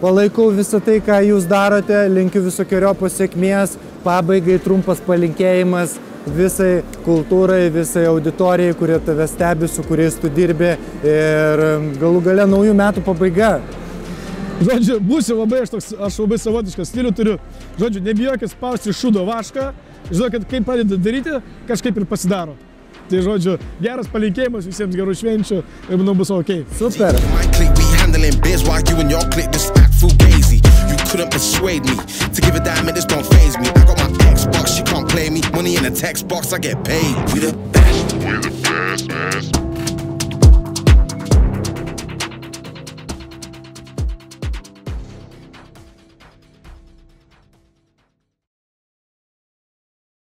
palaikau visą tai, ką jūs darote, linkiu visokiojopos sėkmės, pabaigai trumpas palinkėjimas visai kultūrai, visai auditorijai, kurie tave stebi, su kuriais tu dirbi ir galų gale naujų metų pabaiga. Žodžiu, būsiu aš labai savotišką stilių turiu. Žodžiu, nebijokit spausti šūdo vašką, žinokit, kaip padeda daryti, kažkaip ir pasidaro. Tai žodžiu, geras palinkėjimas, visiems gerų švenčių ir manau bus ok. Super. You couldn't persuade me to give a damn, and this don't faze me. I got my Xbox, she can't play me. Money in a text box, I get paid. We the best. We the best.